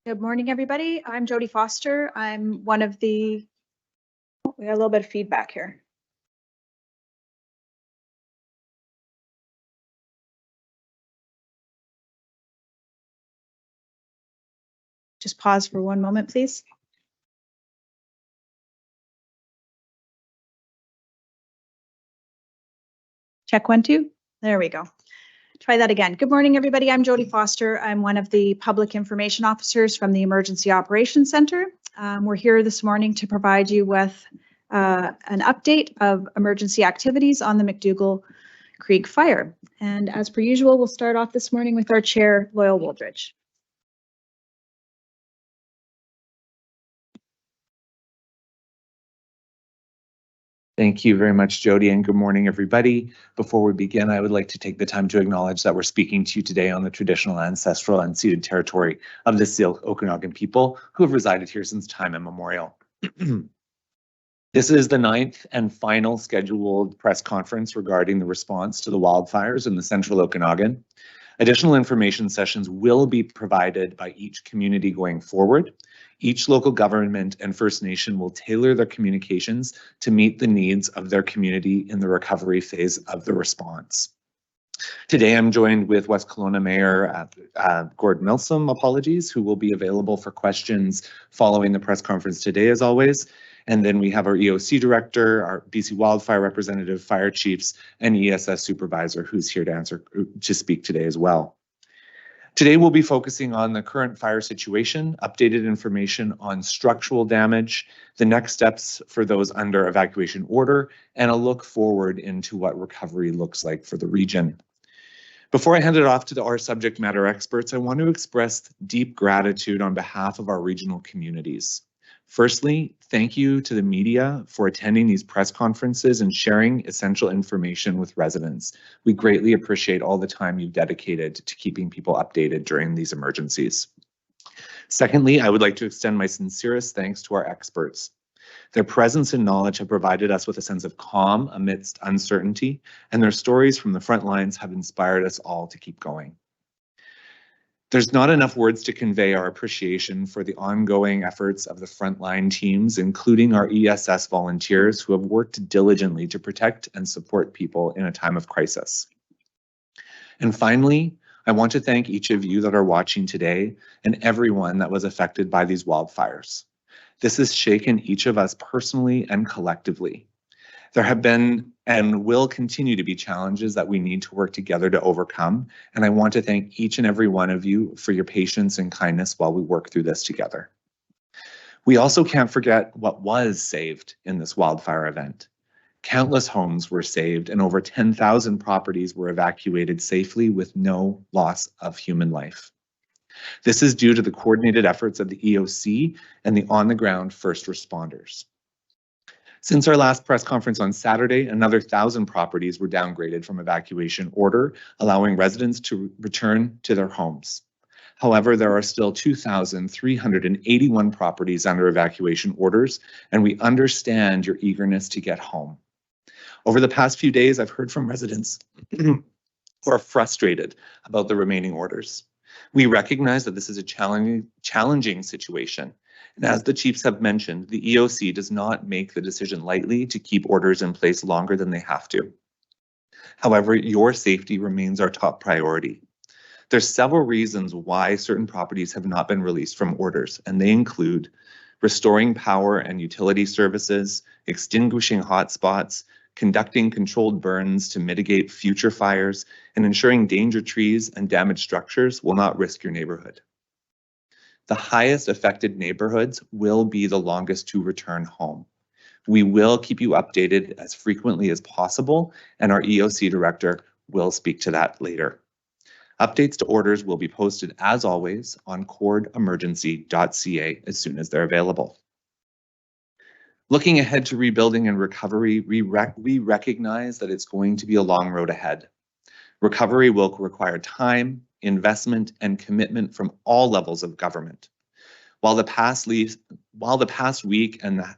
Good morning, everybody. I'm Jody Foster. I'm one of the, we got a little bit of feedback here. Just pause for one moment, please. Check 1, 2. There we go. Try that again. Good morning, everybody. I'm Jody Foster. I'm one of the public information officers from the Emergency Operations Center. We're here this morning to provide you with an update of emergency activities on the McDougall Creek fire. And as per usual, we'll start off this morning with our chair, Loyal Wooldridge. Thank you very much, Jody, and good morning, everybody. Before we begin, I would like to take the time to acknowledge that we're speaking to you today on the traditional, ancestral, and unceded territory of the Syilx Okanagan people who have resided here since time immemorial. This is the 9th and final scheduled press conference regarding the response to the wildfires in the central Okanagan. Additional information sessions will be provided by each community going forward. Each local government and First Nation will tailor their communications to meet the needs of their community in the recovery phase of the response. Today, I'm joined with West Kelowna Mayor Gordon Milsom, who will be available for questions following the press conference today, as always. And then we have our EOC Director, our BC Wildfire Representative, Fire Chiefs, and ESS Supervisor, who's here to speak today as well. Today, we'll be focusing on the current fire situation, updated information on structural damage, the next steps for those under evacuation order, and a look forward into what recovery looks like for the region. Before I hand it off to our subject matter experts, I want to express deep gratitude on behalf of our regional communities. Firstly, thank you to the media for attending these press conferences and sharing essential information with residents. We greatly appreciate all the time you've dedicated to keeping people updated during these emergencies. Secondly, I would like to extend my sincerest thanks to our experts. Their presence and knowledge have provided us with a sense of calm amidst uncertainty, and their stories from the front lines have inspired us all to keep going. There's not enough words to convey our appreciation for the ongoing efforts of the frontline teams, including our ESS volunteers who have worked diligently to protect and support people in a time of crisis. And finally, I want to thank each of you that are watching today and everyone that was affected by these wildfires. This has shaken each of us personally and collectively. There have been and will continue to be challenges that we need to work together to overcome, and I want to thank each and every one of you for your patience and kindness while we work through this together. We also can't forget what was saved in this wildfire event. Countless homes were saved and over 10,000 properties were evacuated safely with no loss of human life. This is due to the coordinated efforts of the EOC and the on-the-ground first responders. Since our last press conference on Saturday, another 1,000 properties were downgraded from evacuation order, allowing residents to return to their homes. However, there are still 2,381 properties under evacuation orders, and we understand your eagerness to get home. Over the past few days, I've heard from residents who are frustrated about the remaining orders. We recognize that this is a challenging situation. And as the chiefs have mentioned, the EOC does not make the decision lightly to keep orders in place longer than they have to. However, your safety remains our top priority. There's several reasons why certain properties have not been released from orders, and they include restoring power and utility services, extinguishing hotspots, conducting controlled burns to mitigate future fires, and ensuring danger trees and damaged structures will not risk your neighborhood. The highest affected neighborhoods will be the longest to return home. We will keep you updated as frequently as possible, and our EOC director will speak to that later. Updates to orders will be posted, as always, on cordemergency.ca as soon as they're available. Looking ahead to rebuilding and recovery, we recognize that it's going to be a long road ahead. Recovery will require time, investment, and commitment from all levels of government. While the past week and a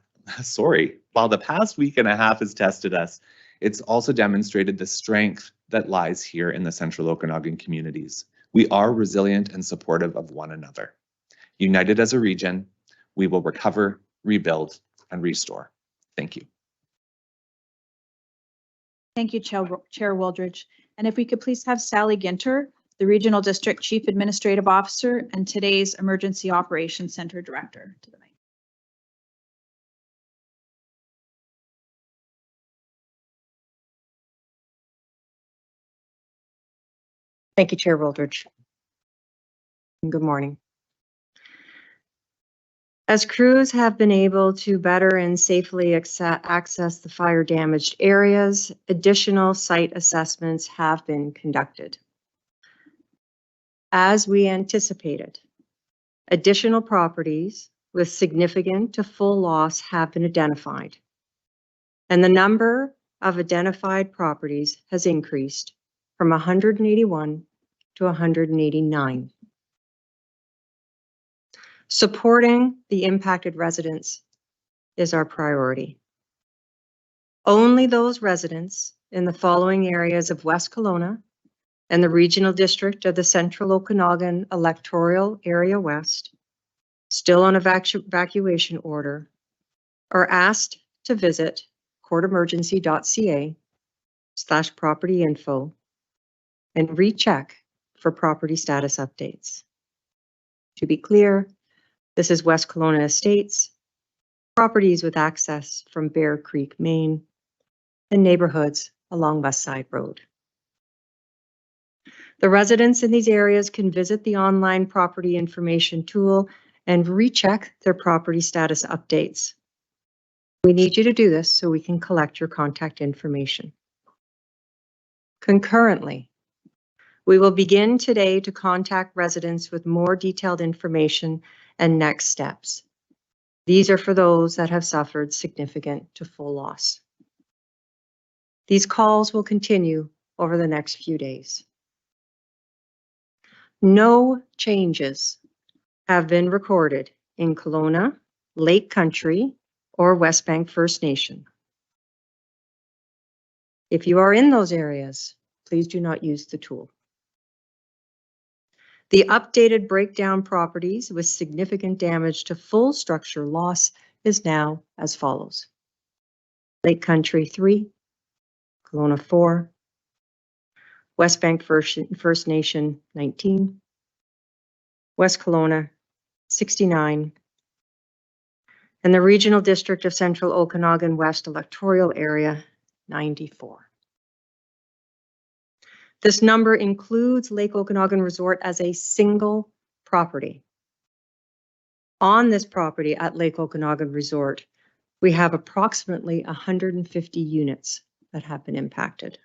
half has tested us, it's also demonstrated the strength that lies here in the Central Okanagan communities. We are resilient and supportive of one another. United as a region, we will recover, rebuild, and restore. Thank you. Thank you, Chair Wooldridge. And if we could please have Sally Ginter, the Regional District Chief Administrative Officer and today's Emergency Operations Center Director, to the mic. Thank you, Chair Wooldridge. Good morning. As crews have been able to better and safely access the fire damaged areas, additional site assessments have been conducted. As we anticipated, additional properties with significant to full loss have been identified, and the number of identified properties has increased from 181 to 189. Supporting the impacted residents is our priority. Only those residents in the following areas of West Kelowna and the Regional District of the Central Okanagan Electoral Area West, still on evacuation order, are asked to visit courtemergency.ca/property-info and recheck for property status updates. To be clear, this is West Kelowna Estates, properties with access from Bear Creek, Maine, and neighborhoods along Westside Road. The residents in these areas can visit the online property information tool and recheck their property status updates. We need you to do this so we can collect your contact information. Concurrently, we will begin today to contact residents with more detailed information and next steps. These are for those that have suffered significant to full loss. These calls will continue over the next few days. No changes have been recorded in Kelowna, Lake Country, or Westbank First Nation. If you are in those areas, please do not use the tool. The updated breakdown properties with significant damage to full structure loss is now as follows. Lake Country 3, Kelowna 4, Westbank First Nation 19, West Kelowna 69, and the Regional District of Central Okanagan West Electoral Area 94. This number includes Lake Okanagan Resort as a single property. On this property at Lake Okanagan Resort, we have approximately 150 units that have been impacted.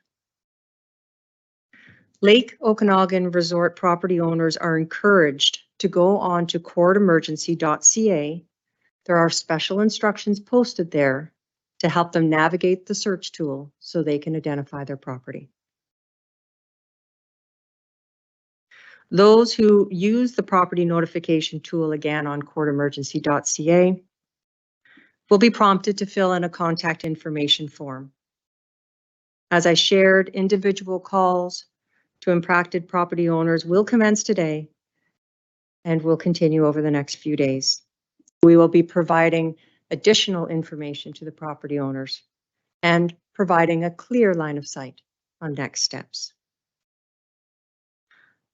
Lake Okanagan Resort property owners are encouraged to go on to courtemergency.ca. There are special instructions posted there to help them navigate the search tool so they can identify their property. Those who use the property notification tool again on courtemergency.ca will be prompted to fill in a contact information form. As I shared, individual calls to impacted property owners will commence today and will continue over the next few days. We will be providing additional information to the property owners and providing a clear line of sight on next steps.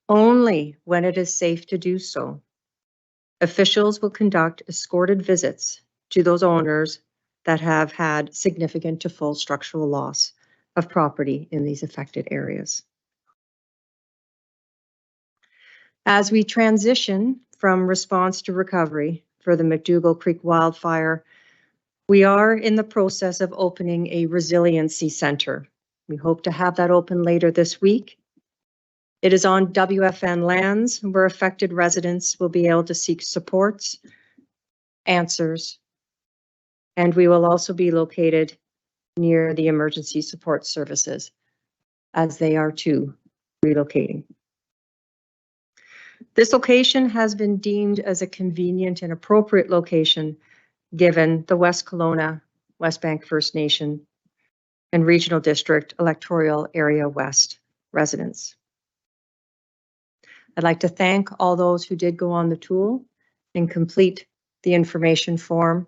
Only when it is safe to do so, officials will conduct escorted visits to those owners that have had significant to full structural loss of property in these affected areas. As we transition from response to recovery for the McDougall Creek wildfire, we are in the process of opening a resiliency center. We hope to have that open later this week. It is on WFN lands where affected residents will be able to seek supports, answers, and we will also be located near the emergency support services as they are too relocating. This location has been deemed as a convenient and appropriate location given the West Kelowna, Westbank First Nation, and Regional District Electoral Area West residents. I'd like to thank all those who did go on the tool and complete the information form.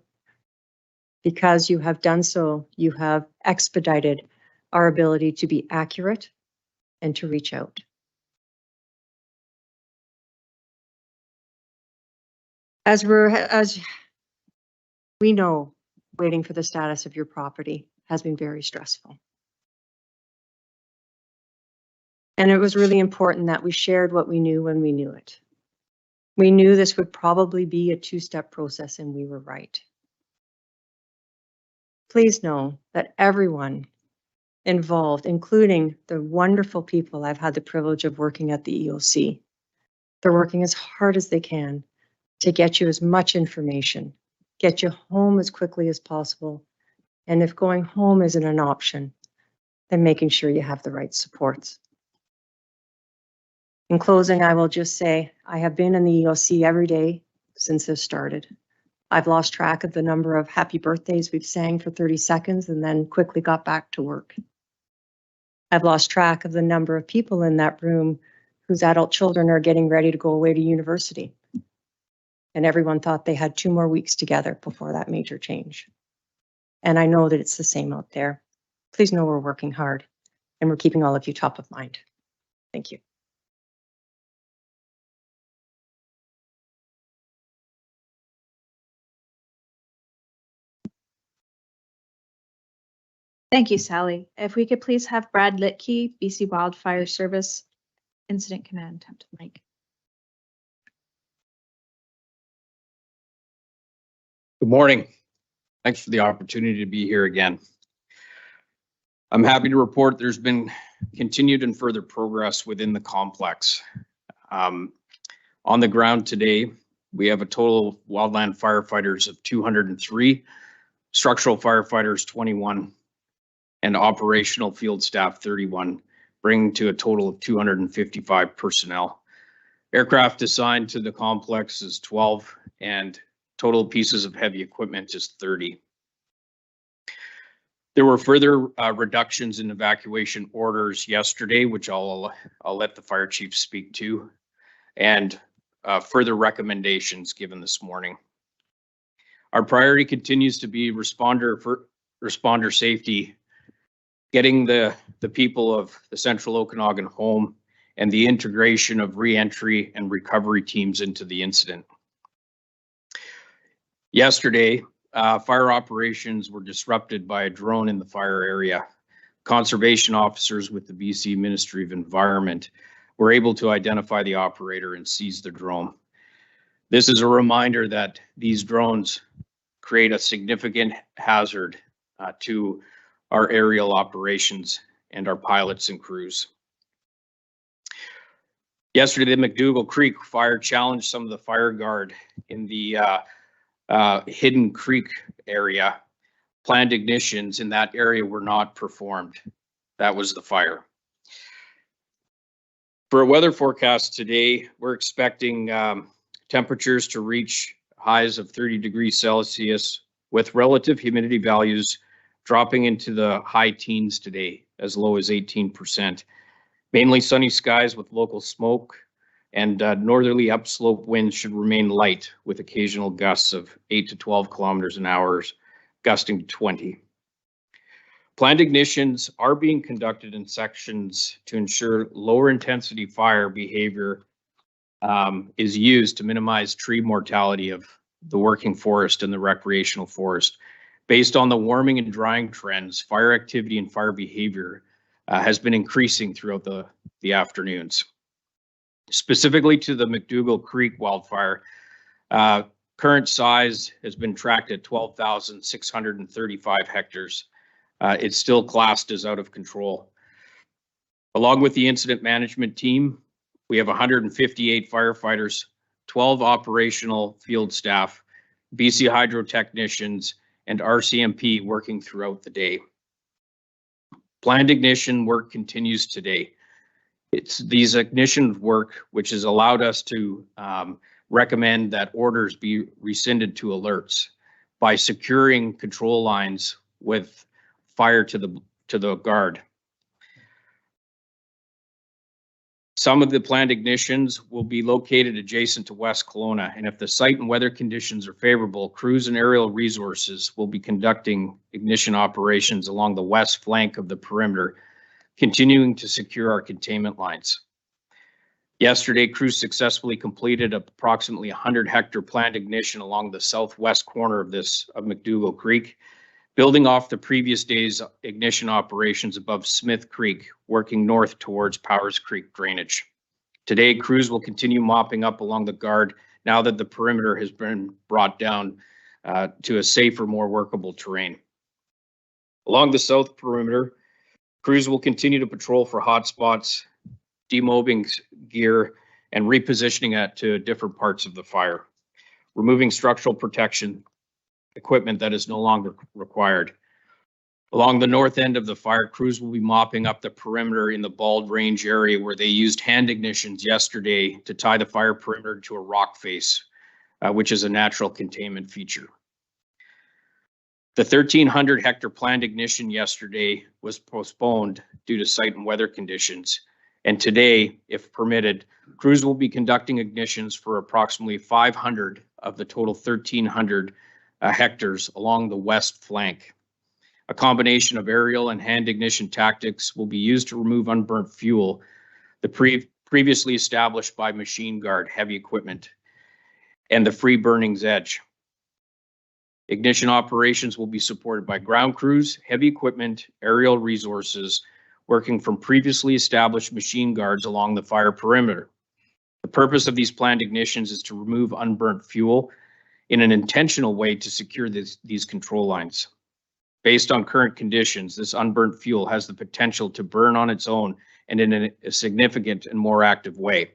Because you have done so, you have expedited our ability to be accurate and to reach out. As we know, waiting for the status of your property has been very stressful. And it was really important that we shared what we knew when we knew it. We knew this would probably be a two-step process, and we were right. Please know that everyone involved, including the wonderful people I've had the privilege of working at the EOC, they're working as hard as they can to get you as much information, get you home as quickly as possible. And if going home isn't an option, then making sure you have the right supports. In closing, I will just say I have been in the EOC every day since this started. I've lost track of the number of happy birthdays we've sang for 30 seconds and then quickly got back to work. I've lost track of the number of people in that room whose adult children are getting ready to go away to university. And everyone thought they had 2 more weeks together before that major change. And I know that it's the same out there. Please know we're working hard and we're keeping all of you top of mind. Thank you. Thank you, Sally. If we could please have Brad Litke, BC Wildfire Service Incident Command, come to the mic. Good morning. Thanks for the opportunity to be here again. I'm happy to report there's been continued and further progress within the complex. On the ground today, we have a total of wildland firefighters of 203, structural firefighters 21, and operational field staff 31, bringing to a total of 255 personnel. Aircraft assigned to the complex is 12, and total pieces of heavy equipment is 30. There were further reductions in evacuation orders yesterday, which I'll let the fire chief speak to, and further recommendations given this morning. Our priority continues to be responder safety, getting the people of the Central Okanagan home, and the integration of re-entry and recovery teams into the incident. Yesterday, fire operations were disrupted by a drone in the fire area. Conservation officers with the BC Ministry of Environment were able to identify the operator and seize the drone. This is a reminder that these drones create a significant hazard to our aerial operations and our pilots and crews. Yesterday, the McDougall Creek fire challenged some of the fire guard in the Hidden Creek area. Planned ignitions in that area were not performed. That was the fire. For a weather forecast today, we're expecting temperatures to reach highs of 30 degrees Celsius with relative humidity values dropping into the high teens today, as low as 18%. Mainly sunny skies with local smoke, and northerly upslope winds should remain light with occasional gusts of 8 to 12 kilometers an hour, gusting to 20. Planned ignitions are being conducted in sections to ensure lower intensity fire behavior is used to minimize tree mortality of the working forest and the recreational forest. Based on the warming and drying trends, fire activity and fire behavior has been increasing throughout the afternoons. Specifically to the McDougall Creek wildfire, current size has been tracked at 12,635 hectares. It's still classed as out of control. Along with the incident management team, we have 158 firefighters, 12 operational field staff, BC Hydro technicians, and RCMP working throughout the day. Planned ignition work continues today. It's these ignition work which has allowed us to recommend that orders be rescinded to alerts by securing control lines with fire to the guard. Some of the planned ignitions will be located adjacent to West Kelowna, and if the site and weather conditions are favorable, crews and aerial resources will be conducting ignition operations along the west flank of the perimeter, continuing to secure our containment lines. Yesterday, crews successfully completed approximately 100-hectare planned ignition along the southwest corner of McDougall Creek, building off the previous day's ignition operations above Smith Creek, working north towards Powers Creek drainage. Today, crews will continue mopping up along the guard now that the perimeter has been brought down to a safer, more workable terrain. Along the south perimeter, crews will continue to patrol for hotspots, demobbing gear, and repositioning it to different parts of the fire, removing structural protection equipment that is no longer required. Along the north end of the fire, crews will be mopping up the perimeter in the Bald Range area where they used hand ignitions yesterday to tie the fire perimeter to a rock face, which is a natural containment feature. The 1,300-hectare planned ignition yesterday was postponed due to site and weather conditions. And today, if permitted, crews will be conducting ignitions for approximately 500 of the total 1,300 hectares along the west flank. A combination of aerial and hand ignition tactics will be used to remove unburnt fuel, the previously established by machine guard heavy equipment, and the free burning's edge. Ignition operations will be supported by ground crews, heavy equipment, aerial resources, working from previously established machine guards along the fire perimeter. The purpose of these planned ignitions is to remove unburnt fuel in an intentional way to secure these control lines. Based on current conditions, this unburnt fuel has the potential to burn on its own and in a significant and more active way.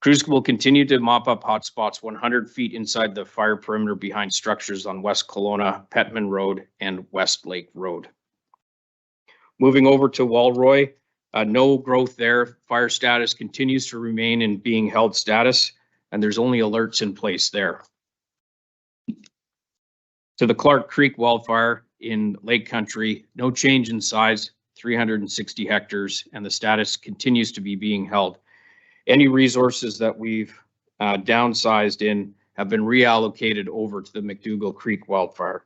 Crews will continue to mop up hotspots 100 feet inside the fire perimeter behind structures on West Kelowna, Petman Road, and West Lake Road. Moving over to Walroy, no growth there. Fire status continues to remain in being held status, and there's only alerts in place there. To the Clark Creek wildfire in Lake Country, no change in size, 360 hectares, and the status continues to be being held. Any resources that we've downsized in have been reallocated over to the McDougall Creek wildfire.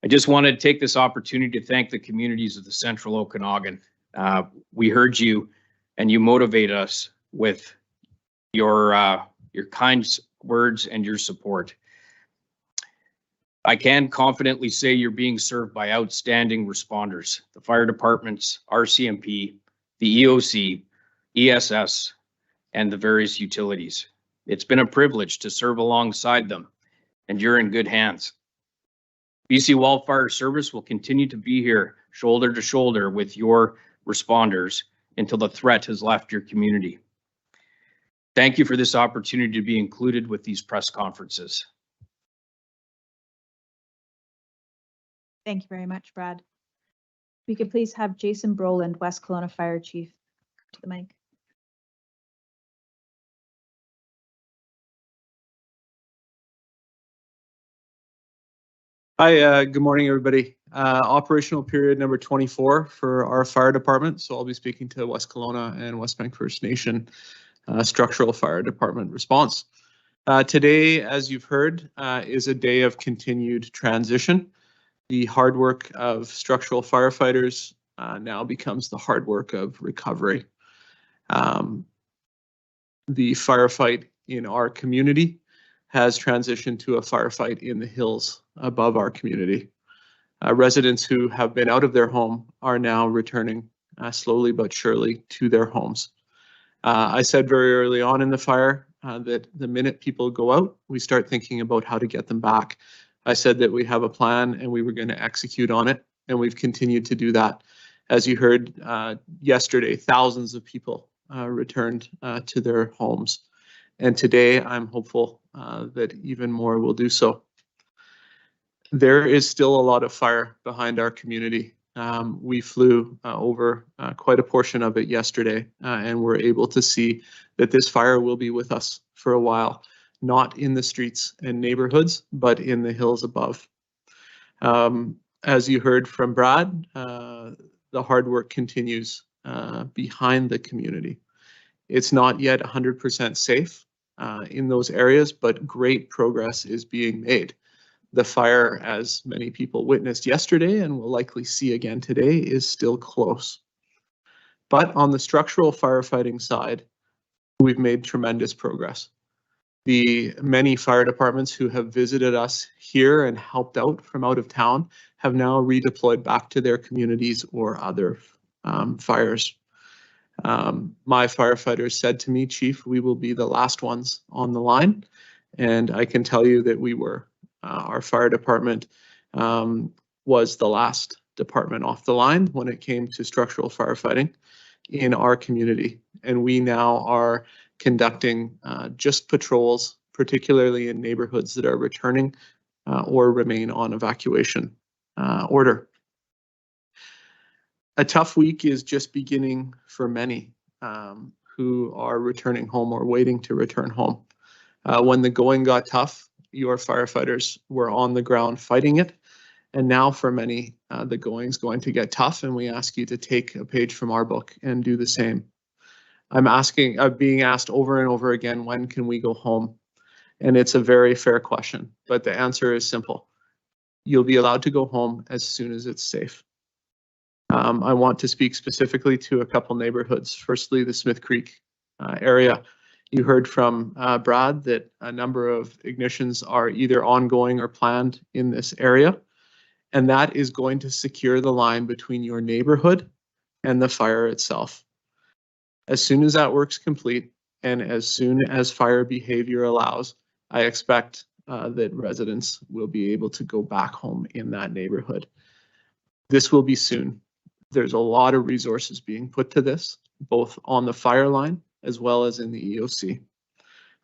I just wanted to take this opportunity to thank the communities of the Central Okanagan. We heard you, and you motivate us with your kind words and your support. I can confidently say you're being served by outstanding responders, the fire departments, RCMP, the EOC, ESS, and the various utilities. It's been a privilege to serve alongside them, and you're in good hands. BC Wildfire Service will continue to be here shoulder to shoulder with your responders until the threat has left your community. Thank you for this opportunity to be included with these press conferences. Thank you very much, Brad. We could please have Jason Brolund, West Kelowna Fire Chief, to the mic. Hi, good morning, everybody. Operational period number 24 for our fire department. So I'll be speaking to West Kelowna and West Bank First Nation structural fire department response. Today, as you've heard, is a day of continued transition. The hard work of structural firefighters now becomes the hard work of recovery. The firefight in our community has transitioned to a firefight in the hills above our community. Residents who have been out of their home are now returning slowly but surely to their homes. I said very early on in the fire that the minute people go out, we start thinking about how to get them back. I said that we have a plan and we were going to execute on it, and we've continued to do that. As you heard yesterday, thousands of people returned to their homes. And today I'm hopeful that even more will do so. There is still a lot of fire behind our community. We flew over quite a portion of it yesterday, and we're able to see that this fire will be with us for a while, not in the streets and neighborhoods, but in the hills above. As you heard from Brad, the hard work continues behind the community. It's not yet 100% safe in those areas, but great progress is being made. The fire, as many people witnessed yesterday and will likely see again today, is still close. But on the structural firefighting side, we've made tremendous progress. The many fire departments who have visited us here and helped out from out of town have now redeployed back to their communities or other fires. My firefighters said to me, Chief, we will be the last ones on the line. And I can tell you that we were. Our fire department was the last department off the line when it came to structural firefighting in our community. And we now are conducting just patrols, particularly in neighborhoods that are returning or remain on evacuation order. A tough week is just beginning for many who are returning home or waiting to return home. When the going got tough, your firefighters were on the ground fighting it. And now for many, the going's going to get tough, and we ask you to take a page from our book and do the same. I'm being asked over and over again, when can we go home? And it's a very fair question, but the answer is simple. You'll be allowed to go home as soon as it's safe. I want to speak specifically to a couple neighborhoods. Firstly, the Smith Creek area. You heard from Brad that a number of ignitions are either ongoing or planned in this area, and that is going to secure the line between your neighborhood and the fire itself. As soon as that work's complete, and as soon as fire behavior allows, I expect that residents will be able to go back home in that neighborhood. This will be soon. There's a lot of resources being put to this, both on the fire line as well as in the EOC.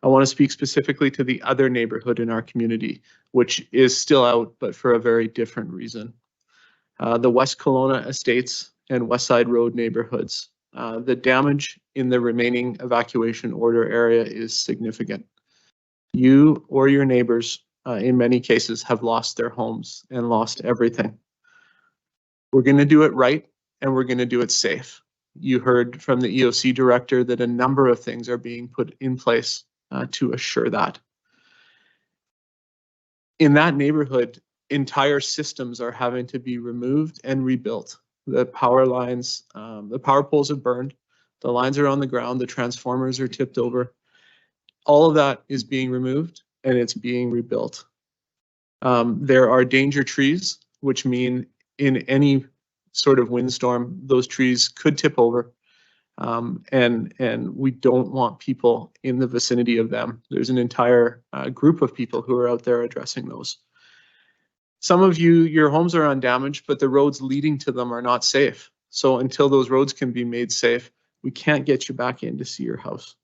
I want to speak specifically to the other neighborhood in our community, which is still out, but for a very different reason. The West Kelowna Estates and Westside Road neighborhoods. The damage in the remaining evacuation order area is significant. You or your neighbors, in many cases, have lost their homes and lost everything. We're going to do it right, and we're going to do it safe. You heard from the EOC director that a number of things are being put in place to assure that. In that neighborhood, entire systems are having to be removed and rebuilt. The power lines, the power poles have burned, the lines are on the ground, the transformers are tipped over. All of that is being removed and it's being rebuilt. There are danger trees, which mean in any sort of windstorm, those trees could tip over, and we don't want people in the vicinity of them. There's an entire group of people who are out there addressing those. Some of you, your homes are undamaged, but the roads leading to them are not safe. So until those roads can be made safe, we can't get you back in to see your house.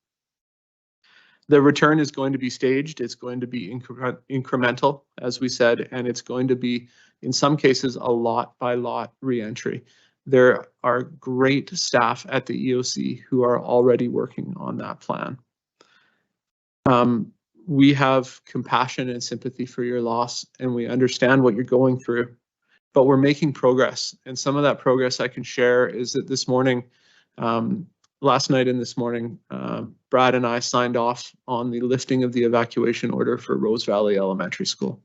The return is going to be staged. It's going to be incremental, as we said, and it's going to be, in some cases, a lot by lot reentry. There are great staff at the EOC who are already working on that plan. We have compassion and sympathy for your loss, and we understand what you're going through, but we're making progress. And some of that progress I can share is that this morning, last night and this morning, Brad and I signed off on the lifting of the evacuation order for Rose Valley Elementary School.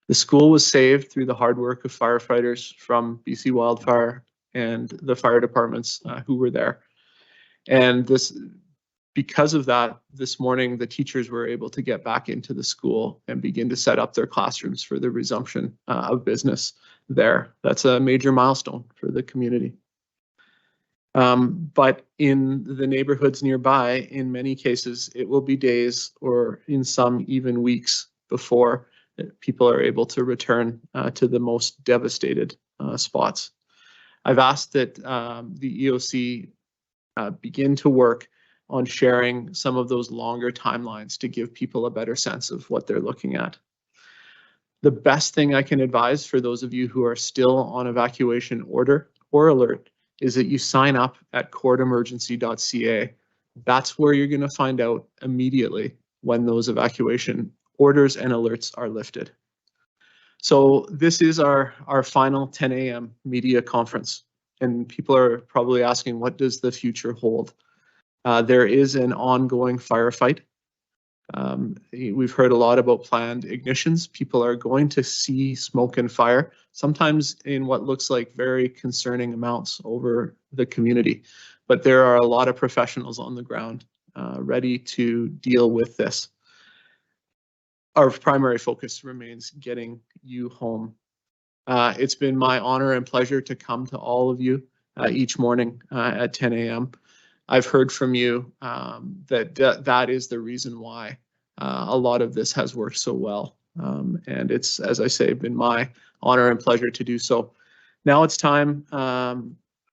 The school was saved through the hard work of firefighters from BC Wildfire and the fire departments who were there. And because of that, this morning, the teachers were able to get back into the school and begin to set up their classrooms for the resumption of business there. That's a major milestone for the community. But in the neighborhoods nearby, in many cases, it will be days or in some even weeks before people are able to return to the most devastated spots. I've asked that the EOC begin to work on sharing some of those longer timelines to give people a better sense of what they're looking at. The best thing I can advise for those of you who are still on evacuation order or alert is that you sign up at courtemergency.ca. That's where you're going to find out immediately when those evacuation orders and alerts are lifted. So this is our final 10 a.m. media conference. and people are probably asking, what does the future hold? There is an ongoing firefight. We've heard a lot about planned ignitions. People are going to see smoke and fire, sometimes in what looks like very concerning amounts over the community. But there are a lot of professionals on the ground ready to deal with this. Our primary focus remains getting you home. It's been my honor and pleasure to come to all of you each morning at 10 a.m. I've heard from you that is the reason why a lot of this has worked so well. And it's, as I say, been my honor and pleasure to do so. Now it's time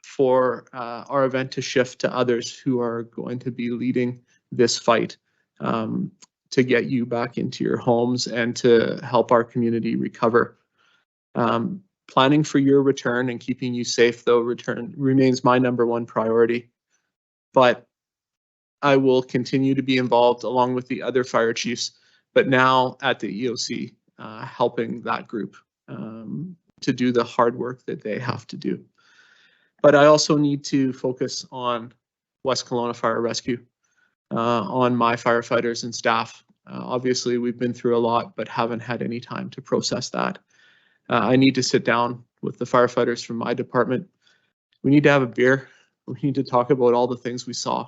for our event to shift to others who are going to be leading this fight to get you back into your homes and to help our community recover. Planning for your return and keeping you safe, though, remains my #1 priority. But I will continue to be involved along with the other fire chiefs, but now at the EOC, helping that group to do the hard work that they have to do. But I also need to focus on West Kelowna Fire Rescue, on my firefighters and staff. Obviously, we've been through a lot, but haven't had any time to process that. I need to sit down with the firefighters from my department. We need to have a beer. We need to talk about all the things we saw,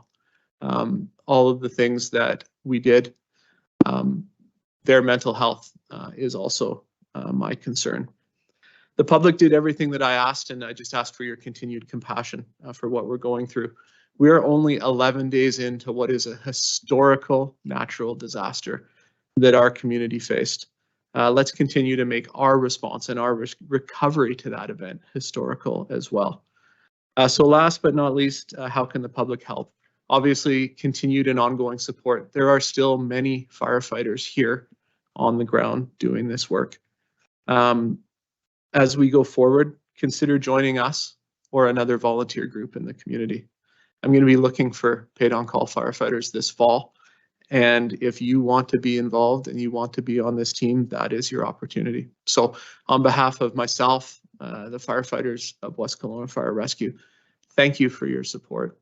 all of the things that we did. Their mental health is also my concern. The public did everything that I asked, and I just ask for your continued compassion for what we're going through. We are only 11 days into what is a historical natural disaster that our community faced. Let's continue to make our response and our recovery to that event historical as well. So last but not least, how can the public help? Obviously, continued and ongoing support. There are still many firefighters here on the ground doing this work. As we go forward, consider joining us or another volunteer group in the community. I'm going to be looking for paid on-call firefighters this fall. And if you want to be involved and you want to be on this team, that is your opportunity. So on behalf of myself, the firefighters of West Kelowna Fire Rescue, thank you for your support.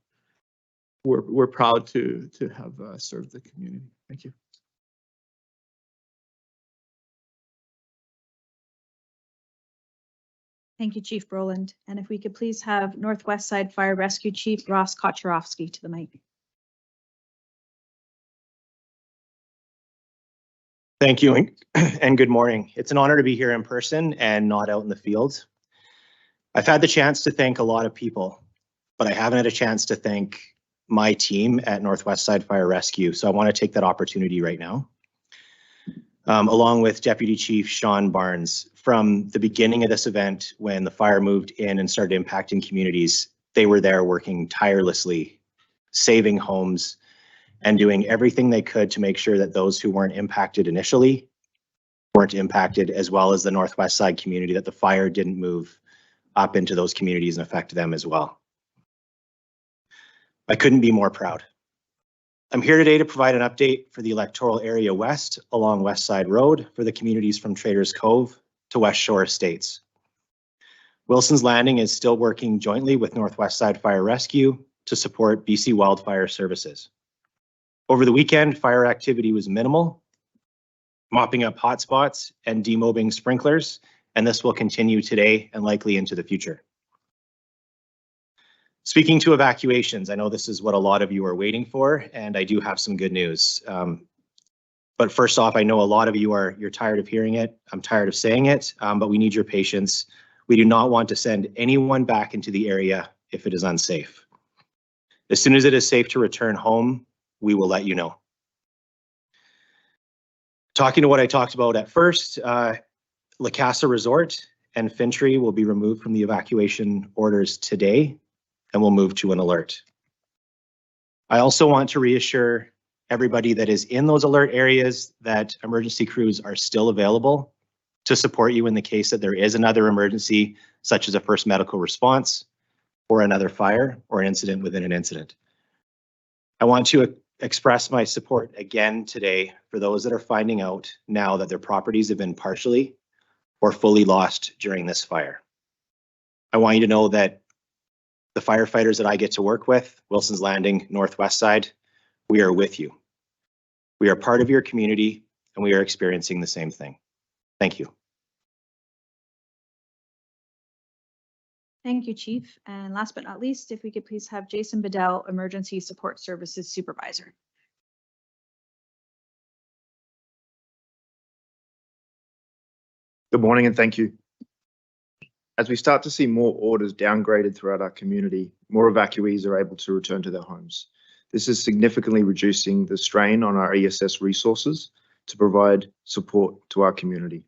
We're proud to have served the community. Thank you. Thank you, Chief Brolund. And if we could please have Northwest Side Fire Rescue Chief Ross Kotcherofski to the mic. Thank you and good morning. It's an honor to be here in person and not out in the field. I've had the chance to thank a lot of people, but I haven't had a chance to thank my team at Northwest Side Fire Rescue. So I want to take that opportunity right now. Along with Deputy Chief Sean Barnes, from the beginning of this event, when the fire moved in and started impacting communities, they were there working tirelessly, saving homes, and doing everything they could to make sure that those who weren't impacted initially weren't impacted, as well as the Northwest Side community, that the fire didn't move up into those communities and affect them as well. I couldn't be more proud. I'm here today to provide an update for the electoral area west along Westside Road for the communities from Traders Cove to West Shore Estates. Wilson's Landing is still working jointly with Northwest Side Fire Rescue to support BC Wildfire services. Over the weekend, fire activity was minimal, mopping up hotspots and demobbing sprinklers, and this will continue today and likely into the future. Speaking to evacuations, I know this is what a lot of you are waiting for, and I do have some good news. But first off, I know a lot of you you're tired of hearing it. I'm tired of saying it, but we need your patience. We do not want to send anyone back into the area if it is unsafe. As soon as it is safe to return home, we will let you know. Talking to what I talked about at first, La Casa Resort and Fintry will be removed from the evacuation orders today, and we'll move to an alert. I also want to reassure everybody that is in those alert areas that emergency crews are still available to support you in the case that there is another emergency, such as a first medical response or another fire or an incident within an incident. I want to express my support again today for those that are finding out now that their properties have been partially or fully lost during this fire. I want you to know that the firefighters that I get to work with, Wilson's Landing, Northwest Side, we are with you. We are part of your community and we are experiencing the same thing. Thank you. Thank you, Chief. And last but not least, if we could please have Jason Bedell, Emergency Support Services Supervisor. Good morning and thank you. As we start to see more orders downgraded throughout our community, more evacuees are able to return to their homes. This is significantly reducing the strain on our ESS resources to provide support to our community.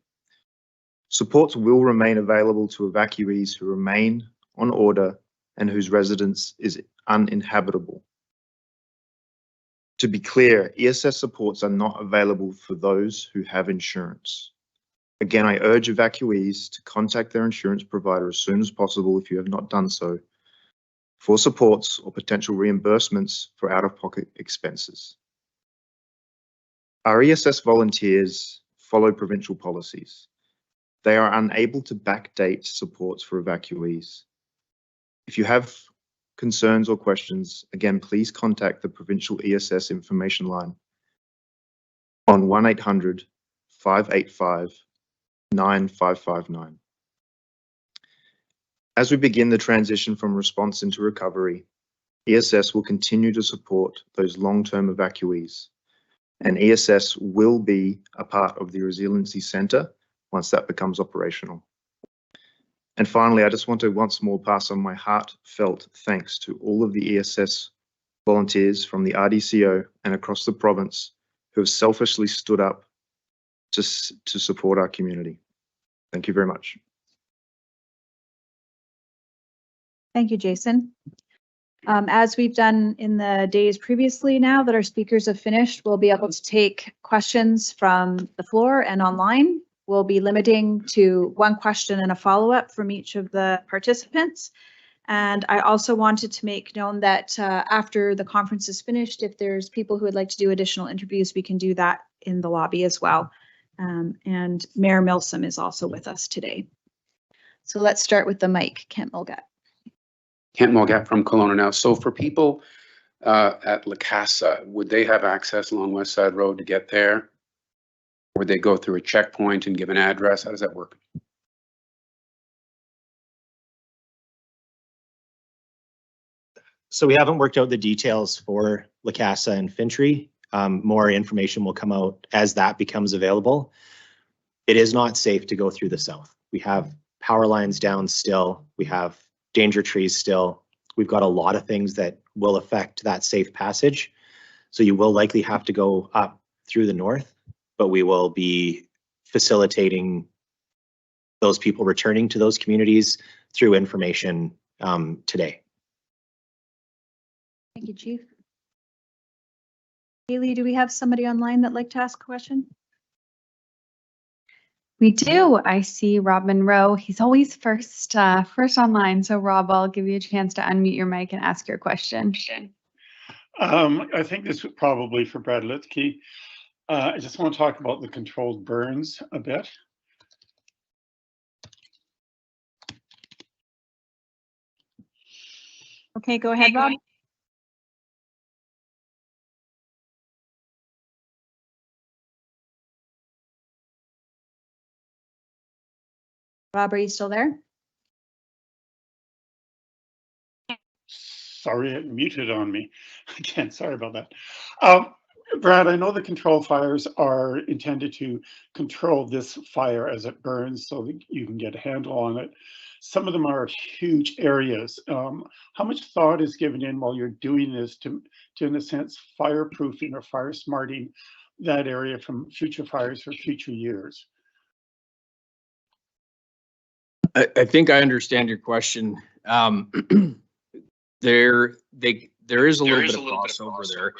Supports will remain available to evacuees who remain on order and whose residence is uninhabitable. To be clear, ESS supports are not available for those who have insurance. Again, I urge evacuees to contact their insurance provider as soon as possible if you have not done so, for supports or potential reimbursements for out-of-pocket expenses. Our ESS volunteers follow provincial policies. They are unable to backdate supports for evacuees. If you have concerns or questions, again, please contact the Provincial ESS Information Line on 1-800-585-9559. As we begin the transition from response into recovery, ESS will continue to support those long-term evacuees, and ESS will be a part of the Resiliency Centre once that becomes operational. And finally, I just want to once more pass on my heartfelt thanks to all of the ESS volunteers from the RDCO and across the province who have selfishly stood up to support our community. Thank you very much. Thank you, Jason. As we've done in the days previously, now that our speakers have finished, we'll be able to take questions from the floor and online. We'll be limiting to one question and a follow-up from each of the participants. And I also wanted to make known that after the conference is finished, if there's people who would like to do additional interviews, we can do that in the lobby as well. And Mayor Milsom is also with us today. So let's start with the mic, Kent Mulgat. Kent Mulgat from Kelowna now. So for people at La Casa, would they have access along Westside Road to get there? Would they go through a checkpoint and give an address? How does that work? So we haven't worked out the details for La Casa and Fintry. More information will come out as that becomes available. It is not safe to go through the south. We have power lines down still. We have danger trees still. We've got a lot of things that will affect that safe passage. So you will likely have to go up through the north, but we will be facilitating those people returning to those communities through information today. Thank you, Chief. Haley, do we have somebody online that'd like to ask a question? We do. I see Rob Monroe. He's always first online. So Rob, I'll give you a chance to unmute your mic and ask your question. I think this is probably for Brad Litke. I just want to talk about the controlled burns a bit. Okay, go ahead, Rob. Rob, are you still there? Sorry, it muted on me. Again, sorry about that. Brad, I know the control fires are intended to control this fire as it burns so that you can get a handle on it. Some of them are huge areas. How much thought is given in while you're doing this to in a sense, fireproofing or fire smarting that area from future fires for future years? I think I understand your question. There is a little bit of crossover there.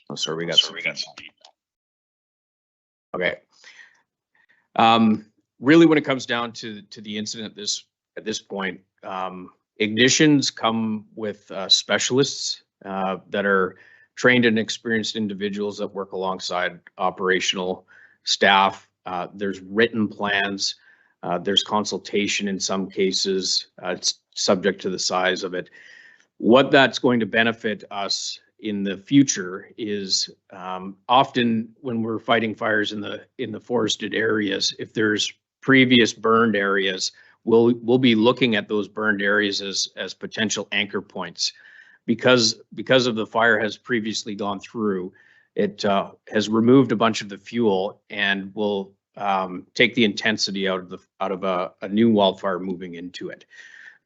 Oh, sorry, we got some. Okay. Really, when it comes down to the incident at this point, ignitions come with specialists that are trained and experienced individuals that work alongside operational staff. There's written plans. There's consultation in some cases. It's subject to the size of it. What that's going to benefit us in the future is often when we're fighting fires in the forested areas, if there's previous burned areas, we'll be looking at those burned areas as potential anchor points. Because of the fire has previously gone through, it has removed a bunch of the fuel and will take the intensity out of a new wildfire moving into it.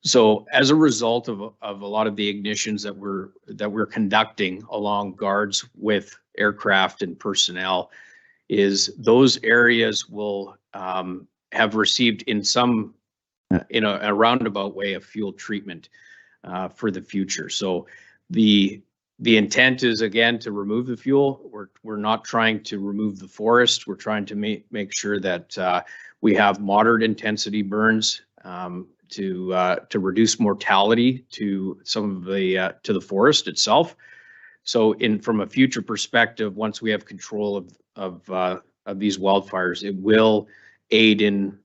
So as a result of a lot of the ignitions that we're conducting along guards with aircraft and personnel, is those areas will have received in a roundabout way of fuel treatment for the future. So the intent is, again, to remove the fuel. We're not trying to remove the forest. We're trying to make sure that we have moderate intensity burns to reduce mortality to some of the forest itself. So from a future perspective, once we have control of these wildfires, it will aid in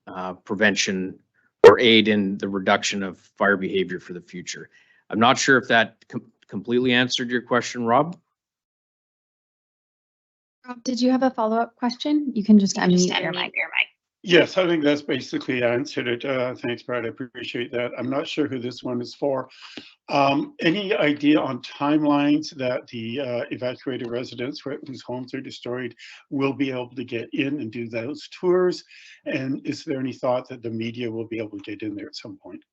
prevention or aid in the reduction of fire behavior for the future. I'm not sure if that completely answered your question, Rob. Rob, did you have a follow-up question? You can just unmute your mic. Yes, I think that's basically answered it. Thanks, Brad. I appreciate that. I'm not sure who this one is for. Any idea on timelines that the evacuated residents whose homes are destroyed will be able to get in and do those tours? And is there any thought that the media will be able to get in there at some point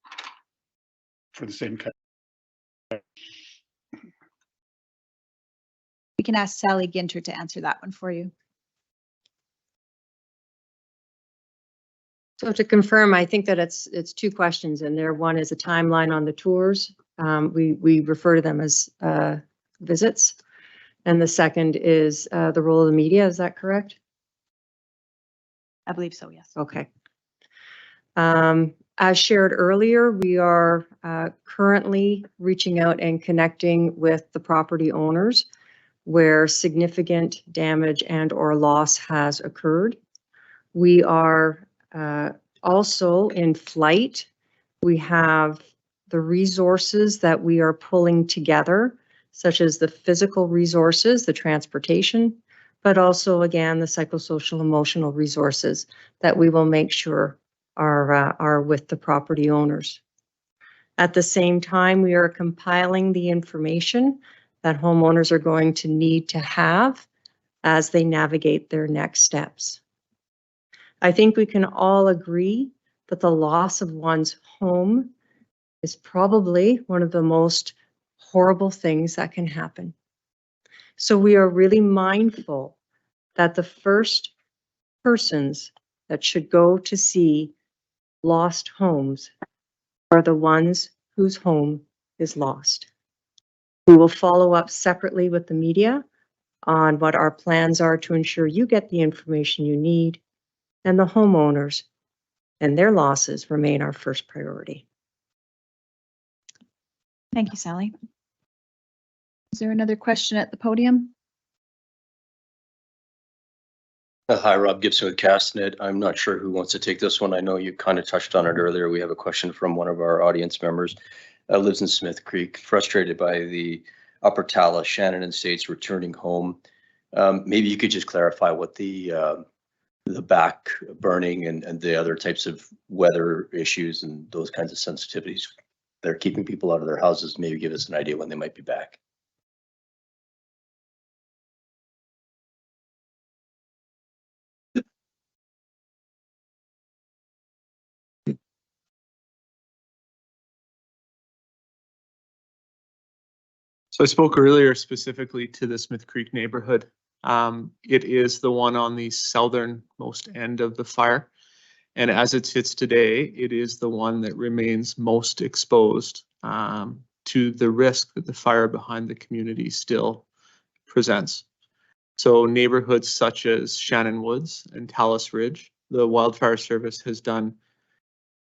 for the same kind? We can ask Sally Ginter to answer that one for you. So to confirm, I think that it's two questions in there. One is a timeline on the tours. We refer to them as visits. And the second is the role of the media. Is that correct? I believe so, yes. Okay. As shared earlier, we are currently reaching out and connecting with the property owners where significant damage and or loss has occurred. We are also in flight. We have the resources that we are pulling together, such as the physical resources, the transportation, but also, again, the psychosocial emotional resources that we will make sure are with the property owners. At the same time, we are compiling the information that homeowners are going to need to have as they navigate their next steps. I think we can all agree that the loss of one's home is probably one of the most horrible things that can happen. So we are really mindful that the first persons that should go to see lost homes are the ones whose home is lost. We will follow up separately with the media on what our plans are to ensure you get the information you need, and the homeowners and their losses remain our first priority. Thank you, Sally. Is there another question at the podium? Hi, Rob Gibson with Castnet. I'm not sure who wants to take this one. I know you kind of touched on it earlier. We have a question from one of our audience members. Lives in Smith Creek, frustrated by the Upper Tala, Shannon Estates returning home. Maybe you could just clarify what the back burning and the other types of weather issues and those kinds of sensitivities that are keeping people out of their houses. Maybe give us an idea when they might be back. So I spoke earlier specifically to the Smith Creek neighborhood. It is the one on the southernmost end of the fire. And as it sits today, it is the one that remains most exposed to the risk that the fire behind the community still presents. So neighborhoods such as Shannon Woods and Talus Ridge, the Wildfire Service has done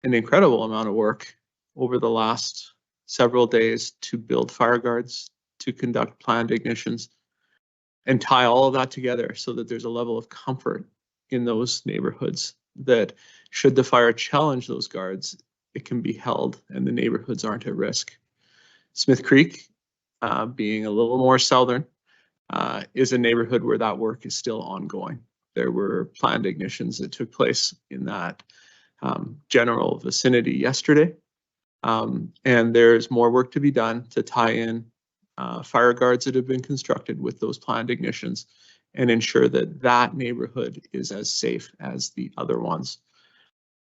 an incredible amount of work over the last several days to build fire guards, to conduct planned ignitions, and tie all of that together so that there's a level of comfort in those neighborhoods that should the fire challenge those guards, it can be held and the neighborhoods aren't at risk. Smith Creek, being a little more southern, is a neighborhood where that work is still ongoing. There were planned ignitions that took place in that general vicinity yesterday. And there's more work to be done to tie in fire guards that have been constructed with those planned ignitions and ensure that that neighborhood is as safe as the other ones.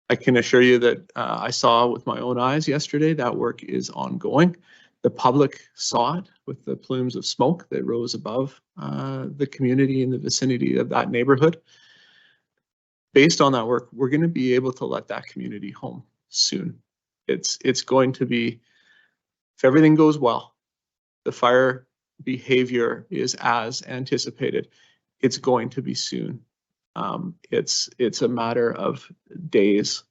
I can assure you that I saw with my own eyes yesterday that work is ongoing. The public saw it with the plumes of smoke that rose above the community in the vicinity of that neighborhood. Based on that work, we're going to be able to let that community home soon. It's going to be, if everything goes well, the fire behavior is as anticipated, it's going to be soon. It's a matter of days,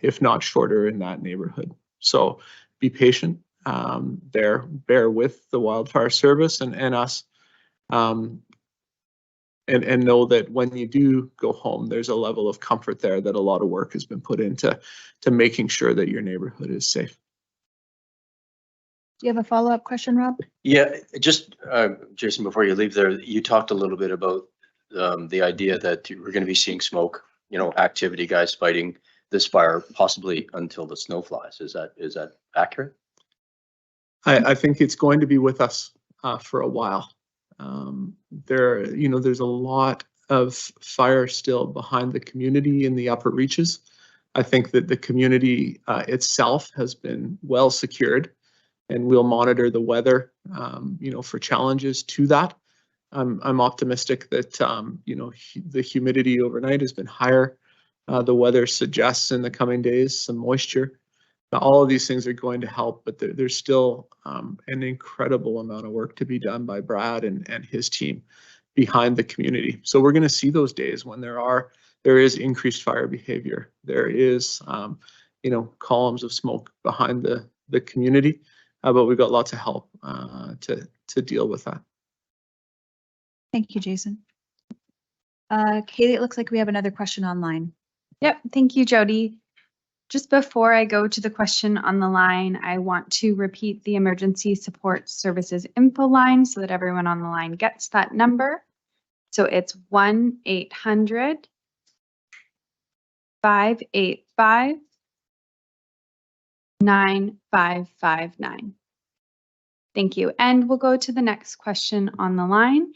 if not shorter, in that neighborhood. So be patient. Bear with the wildfire service and us, and know that when you do go home, there's a level of comfort there that a lot of work has been put into making sure that your neighborhood is safe. Do you have a follow-up question, Rob? Yeah, just Jason, before you leave there, you talked a little bit about the idea that we're going to be seeing smoke, activity, guys fighting this fire possibly until the snow flies. Is that accurate? I think it's going to be with us for a while. There's a lot of fire still behind the community in the upper reaches. I think that the community itself has been well secured, and we'll monitor the weather, for challenges to that. I'm optimistic that, the humidity overnight has been higher. The weather suggests in the coming days some moisture. Now, all of these things are going to help, but there's still an incredible amount of work to be done by Brad and his team behind the community. So we're going to see those days when there is increased fire behavior. There is, columns of smoke behind the community, but we've got lots of help to deal with that. Thank you, Jason. Kaylee, it looks like we have another question online. Yep, thank you, Jody. Just before I go to the question on the line, I want to repeat the emergency support services info line so that everyone on the line gets that number. So it's 1-800-585-9559. Thank you. And we'll go to the next question on the line.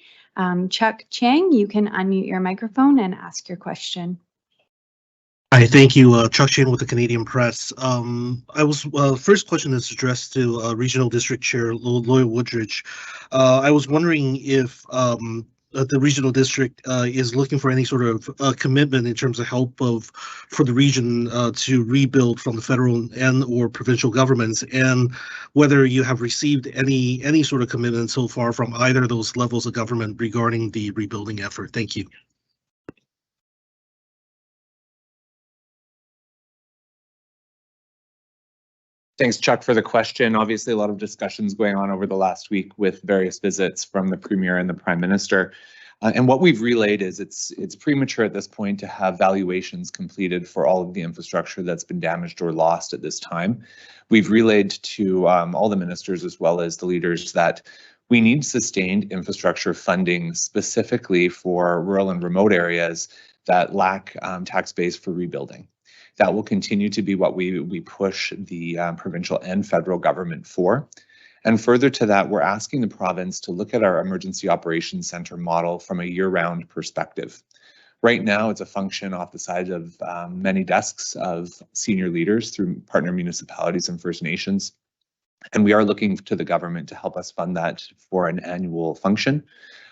Chuck Chang, you can unmute your microphone and ask your question. Hi, thank you. Chuck Chang with the Canadian Press. First question is addressed to Regional District Chair Lawyer Wooldridge. I was wondering if the regional district is looking for any sort of commitment in terms of help for the region to rebuild from the federal and or provincial governments, and whether you have received any sort of commitment so far from either of those levels of government regarding the rebuilding effort. Thank you. Thanks, Chuck, for the question. Obviously, a lot of discussions going on over the last week with various visits from the Premier and the Prime Minister. And what we've relayed is it's premature at this point to have valuations completed for all of the infrastructure that's been damaged or lost at this time. We've relayed to all the ministers as well as the leaders that we need sustained infrastructure funding specifically for rural and remote areas that lack tax base for rebuilding. That will continue to be what we push the provincial and federal government for. And further to that, we're asking the province to look at our emergency operations center model from a year-round perspective. Right now, it's a function off the side of many desks of senior leaders through partner municipalities and First Nations. And we are looking to the government to help us fund that for an annual function.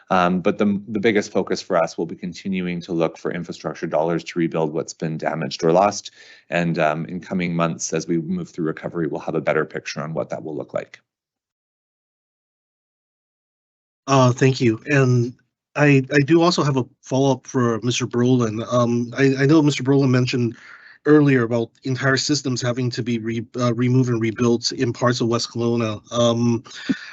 But the biggest focus for us will be continuing to look for infrastructure dollars to rebuild what's been damaged or lost. And in coming months, as we move through recovery, we'll have a better picture on what that will look like. Thank you. And I do also have a follow-up for Mr. Brolund. I know Mr. Brolund mentioned earlier about entire systems having to be removed and rebuilt in parts of West Kelowna.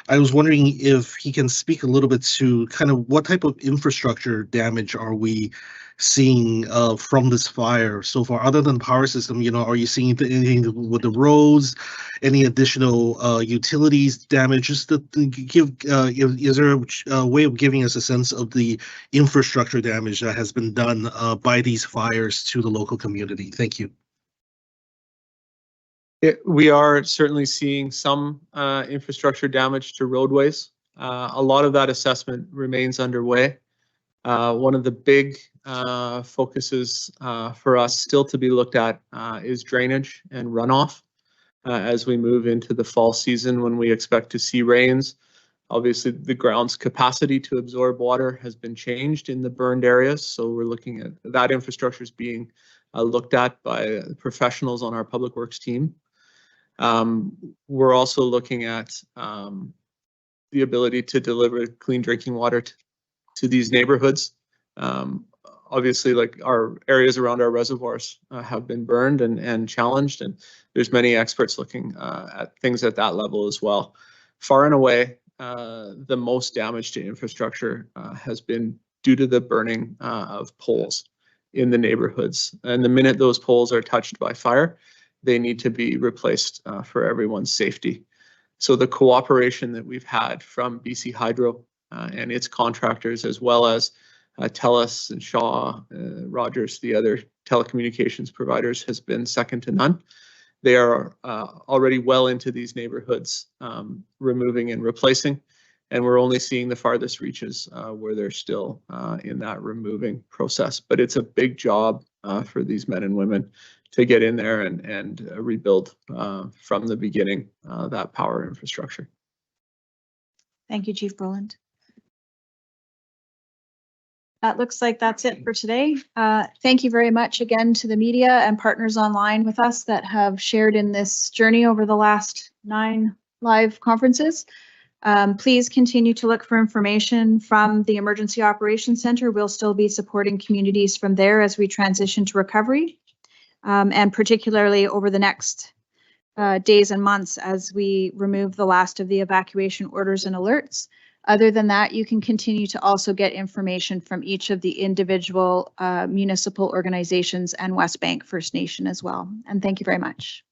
I was wondering if he can speak a little bit to kind of what type of infrastructure damage are we seeing from this fire so far, other than the power system? You know, are you seeing anything with the roads, any additional utilities damage? Just to give, is there a way of giving us a sense of the infrastructure damage that has been done by these fires to the local community? Thank you. We are certainly seeing some infrastructure damage to roadways. A lot of that assessment remains underway. One of the big focuses for us still to be looked at is drainage and runoff as we move into the fall season when we expect to see rains. Obviously, the ground's capacity to absorb water has been changed in the burned areas, so we're looking at that infrastructure is being looked at by professionals on our public works team. We're also looking at the ability to deliver clean drinking water to these neighborhoods. Obviously, like our areas around our reservoirs have been burned and challenged, and there's many experts looking at things at that level as well. Far and away, the most damage to infrastructure has been due to the burning of poles in the neighborhoods. And the minute those poles are touched by fire, they need to be replaced for everyone's safety. So the cooperation that we've had from BC Hydro and its contractors, as well as TELUS and Shaw, Rogers, the other telecommunications providers, has been second to none. They are already well into these neighborhoods, removing and replacing, and we're only seeing the farthest reaches where they're still in that removing process. But it's a big job for these men and women to get in there and rebuild from the beginning that power infrastructure. Thank you, Chief Brolund. That looks like that's it for today. Thank you very much again to the media and partners online with us that have shared in this journey over the last 9 live conferences. Please continue to look for information from the Emergency Operations Center. We'll still be supporting communities from there as we transition to recovery, and particularly over the next days and months as we remove the last of the evacuation orders and alerts. Other than that, you can continue to also get information from each of the individual municipal organizations and West Bank First Nation as well. And thank you very much.